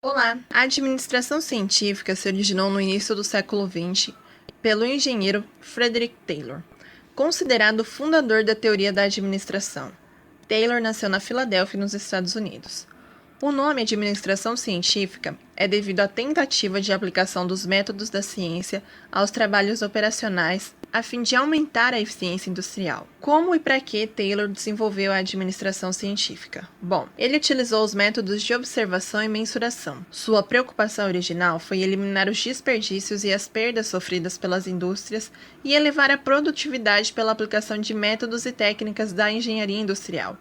Olá! A administração científica se originou no início do século XX pelo engenheiro Frederick Taylor, considerado o fundador da teoria da administração. Taylor nasceu na Filadélfia, nos Estados Unidos. O nome administração científica é devido à tentativa de aplicação dos métodos da ciência aos trabalhos operacionais a fim de aumentar a eficiência industrial. Como e para que Taylor desenvolveu a administração científica? Bom, ele utilizou os métodos de observação e mensuração. Sua preocupação original foi eliminar os desperdícios e as perdas sofridas pelas indústrias e elevar a produtividade pela aplicação de métodos e técnicas da engenharia industrial.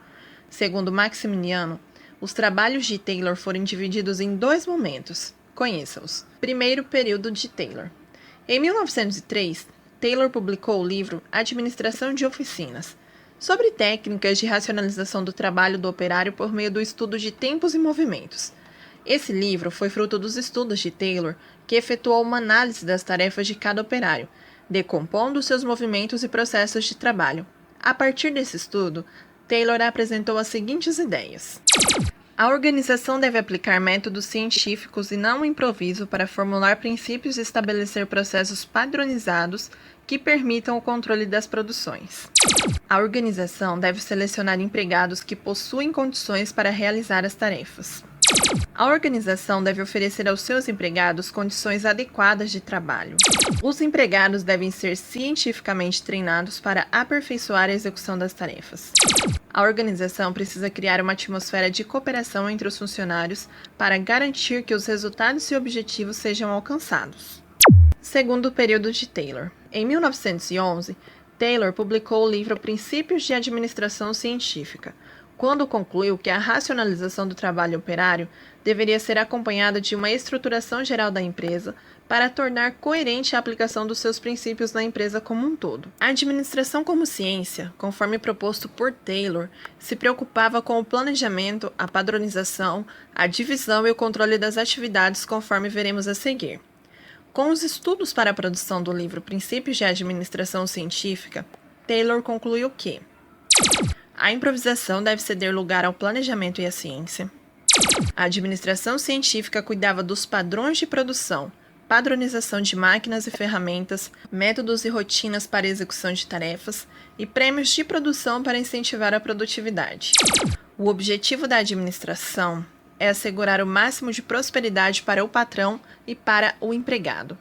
Segundo Maximiano, os trabalhos de Taylor foram divididos em dois momentos. Conheça-os. Primeiro período de Taylor. Em 1903, Taylor publicou o livro Administração de Oficinas, sobre técnicas de racionalização do trabalho do operário por meio do estudo de tempos e movimentos. Esse livro foi fruto dos estudos de Taylor, que efetuou uma análise das tarefas de cada operário, decompondo seus movimentos e processos de trabalho. A partir desse estudo, Taylor apresentou as seguintes ideias. A organização deve aplicar métodos científicos e não improviso para formular princípios e estabelecer processos padronizados que permitam o controle das produções. A organização deve selecionar empregados que possuem condições para realizar as tarefas. A organização deve oferecer aos seus empregados condições adequadas de trabalho. Os empregados devem ser cientificamente treinados para aperfeiçoar a execução das tarefas. A organização precisa criar uma atmosfera de cooperação entre os funcionários para garantir que os resultados e objetivos sejam alcançados. Segundo período de Taylor. Em 1911, Taylor publicou o livro Princípios de Administração Científica, quando concluiu que a racionalização do trabalho operário deveria ser acompanhada de uma estruturação geral da empresa para tornar coerente a aplicação dos seus princípios na empresa como um todo. A administração como ciência, conforme proposto por Taylor, se preocupava com o planejamento, a padronização, a divisão e o controle das atividades, conforme veremos a seguir. Com os estudos para a produção do livro Princípios de Administração Científica, Taylor concluiu que a improvisação deve ceder lugar ao planejamento e à ciência. A administração científica cuidava dos padrões de produção, padronização de máquinas e ferramentas, métodos e rotinas para execução de tarefas e prêmios de produção para incentivar a produtividade. O objetivo da administração é assegurar o máximo de prosperidade para o patrão e para o empregado.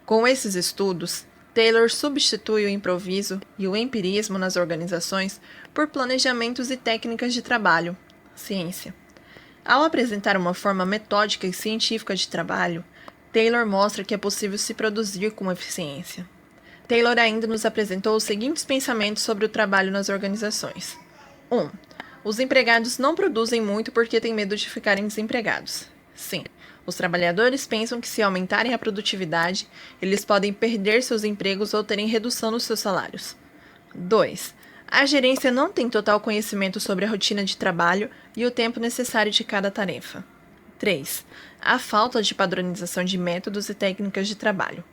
Com esses estudos, Taylor substitui o improviso e o empirismo nas organizações por planejamentos e técnicas de trabalho, ciência. Ao apresentar uma forma metódica e científica de trabalho, Taylor mostra que é possível se produzir com eficiência. Taylor ainda nos apresentou os seguintes pensamentos sobre o trabalho nas organizações. 1. Os empregados não produzem muito porque têm medo de ficarem desempregados. Sim, os trabalhadores pensam que se aumentarem a produtividade, eles podem perder seus empregos ou terem redução nos seus salários. 2. A gerência não tem total conhecimento sobre a rotina de trabalho e o tempo necessário de cada tarefa. 3. A falta de padronização de métodos e técnicas de trabalho.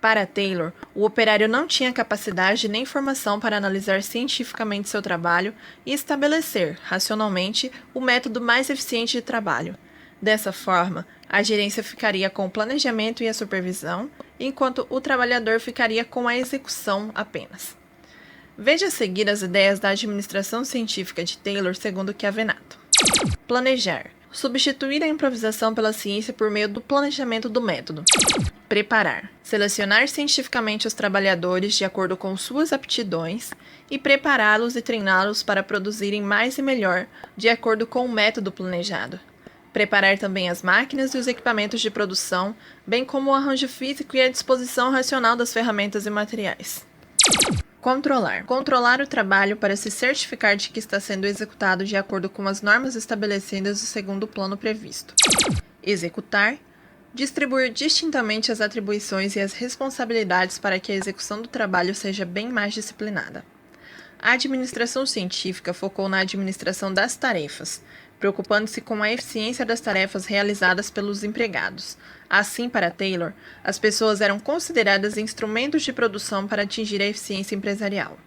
Para Taylor, o operário não tinha capacidade nem formação para analisar cientificamente seu trabalho e estabelecer, racionalmente, o método mais eficiente de trabalho. Dessa forma, a gerência ficaria com o planejamento e a supervisão, enquanto o trabalhador ficaria com a execução apenas. Veja a seguir as ideias da administração científica de Taylor segundo Chiavenato. Planejar. Substituir a improvisação pela ciência por meio do planejamento do método. Preparar. Selecionar cientificamente os trabalhadores de acordo com suas aptidões e prepará-los e treiná-los para produzirem mais e melhor de acordo com o método planejado. Preparar também as máquinas e os equipamentos de produção, bem como o arranjo físico e a disposição racional das ferramentas e materiais. Controlar. Controlar o trabalho para se certificar de que está sendo executado de acordo com as normas estabelecidas do segundo plano previsto. Executar. Distribuir distintamente as atribuições e as responsabilidades para que a execução do trabalho seja bem mais disciplinada. A administração científica focou na administração das tarefas, preocupando-se com a eficiência das tarefas realizadas pelos empregados. Assim, para Taylor, as pessoas eram consideradas instrumentos de produção para atingir a eficiência empresarial.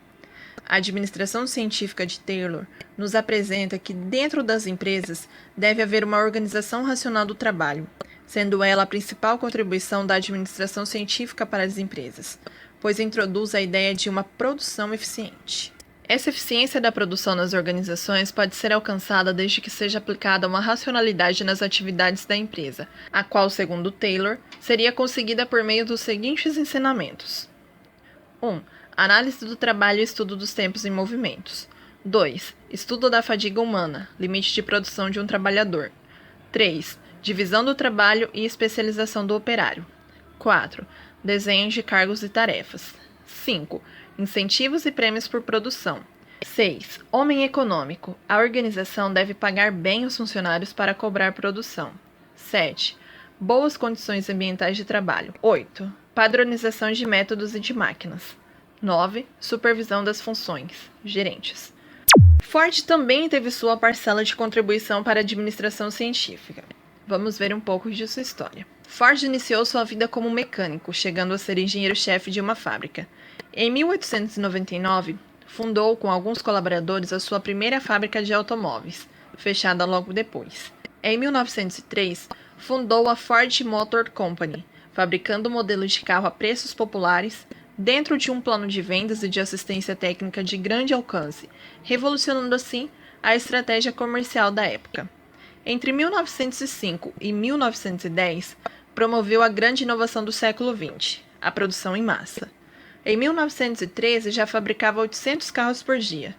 A administração científica de Taylor nos apresenta que dentro das empresas deve haver uma organização racional do trabalho, sendo ela a principal contribuição da administração científica para as empresas, pois introduz a ideia de uma produção eficiente. Essa eficiência da produção nas organizações pode ser alcançada desde que seja aplicada uma racionalidade nas atividades da empresa, a qual, segundo Taylor, seria conseguida por meio dos seguintes ensinamentos. 1. Análise do trabalho e estudo dos tempos em movimentos. 2. Estudo da fadiga humana, limite de produção de um trabalhador. 3. Divisão do trabalho e especialização do operário. 4. Desenho de cargos e tarefas. 5. Incentivos e prêmios por produção. 6. Homem econômico. A organização deve pagar bem os funcionários para cobrar produção. 7. Boas condições ambientais de trabalho. 8. Padronização de métodos e de máquinas. 9. Supervisão das funções. Gerentes. Ford também teve sua parcela de contribuição para a administração científica. Vamos ver um pouco de sua história. Ford iniciou sua vida como mecânico, chegando a ser engenheiro-chefe de uma fábrica. Em 1899, fundou com alguns colaboradores a sua primeira fábrica de automóveis, fechada logo depois. Em 1903, fundou a Ford Motor Company, fabricando modelos de carro a preços populares, dentro de um plano de vendas e de assistência técnica de grande alcance, revolucionando assim a estratégia comercial da época. Entre 1905 e 1910, promoveu a grande inovação do século XX, a produção em massa. Em 1913, já fabricava 800 carros por dia.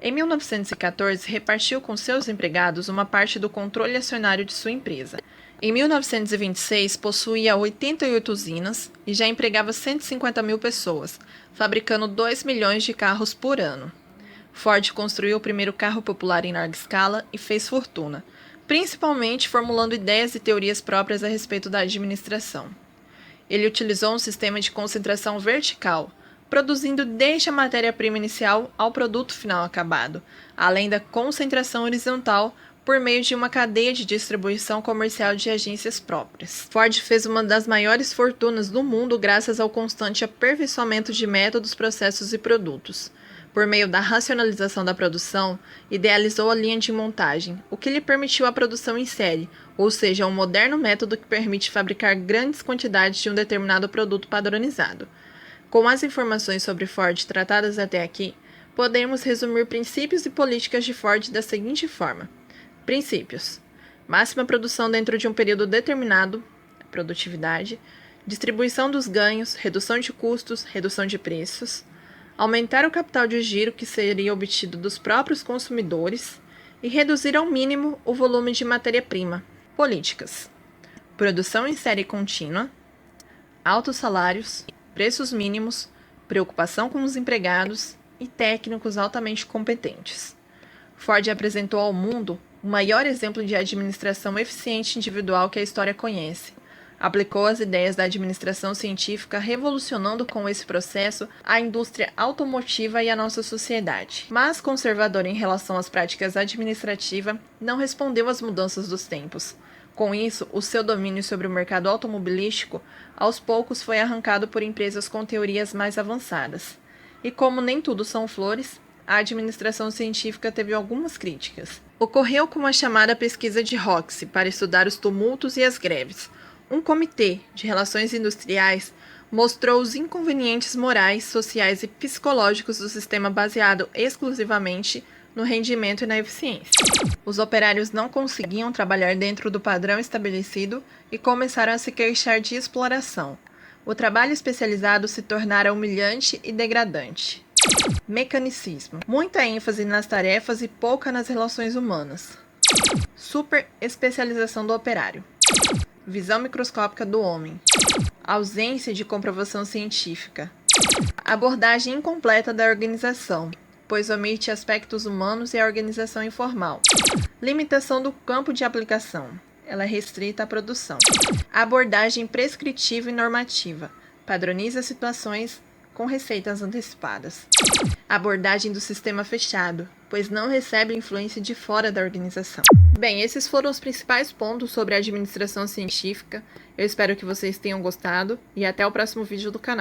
Em 1914, repartiu com seus empregados uma parte do controle acionário de sua empresa. Em 1926, possuía 88 usinas e já empregava 150 mil pessoas, fabricando 2 milhões de carros por ano. Ford construiu o primeiro carro popular em larga escala e fez fortuna, principalmente formulando ideias e teorias próprias a respeito da administração. Ele utilizou um sistema de concentração vertical, produzindo desde a matéria-prima inicial ao produto final acabado, além da concentração horizontal por meio de uma cadeia de distribuição comercial de agências próprias. Ford fez uma das maiores fortunas do mundo graças ao constante aperfeiçoamento de métodos, processos e produtos. Por meio da racionalização da produção, idealizou a linha de montagem, o que lhe permitiu a produção em série, ou seja, um moderno método que permite fabricar grandes quantidades de um determinado produto padronizado. Com as informações sobre Ford tratadas até aqui, podemos resumir princípios e políticas de Ford da seguinte forma. Princípios: máxima produção dentro de um período determinado, produtividade, distribuição dos ganhos, redução de custos, redução de preços, aumentar o capital de giro que seria obtido dos próprios consumidores e reduzir ao mínimo o volume de matéria-prima. Políticas: produção em série contínua, altos salários, preços mínimos, preocupação com os empregados e técnicos altamente competentes. Ford apresentou ao mundo o maior exemplo de administração eficiente individual que a história conhece. Aplicou as ideias da administração científica, revolucionando com esse processo a indústria automotiva e a nossa sociedade. Mas, conservador em relação às práticas administrativas, não respondeu às mudanças dos tempos. Com isso, o seu domínio sobre o mercado automobilístico, aos poucos, foi arrancado por empresas com teorias mais avançadas. E como nem tudo são flores, a administração científica teve algumas críticas. Ocorreu com a chamada pesquisa de Hoxie para estudar os tumultos e as greves. Um comitê de relações industriais mostrou os inconvenientes morais, sociais e psicológicos do sistema baseado exclusivamente no rendimento e na eficiência. Os operários não conseguiam trabalhar dentro do padrão estabelecido e começaram a se queixar de exploração. O trabalho especializado se tornara humilhante e degradante. Mecanicismo. Muita ênfase nas tarefas e pouca nas relações humanas. Superespecialização do operário. Visão microscópica do homem. Ausência de comprovação científica. Abordagem incompleta da organização, pois omite aspectos humanos e a organização informal. Limitação do campo de aplicação. Ela é restrita à produção. Abordagem prescritiva e normativa. Padroniza situações com receitas antecipadas. Abordagem do sistema fechado, pois não recebe influência de fora da organização. Bem, esses foram os principais pontos sobre a administração científica. Eu espero que vocês tenham gostado e até o próximo vídeo do canal.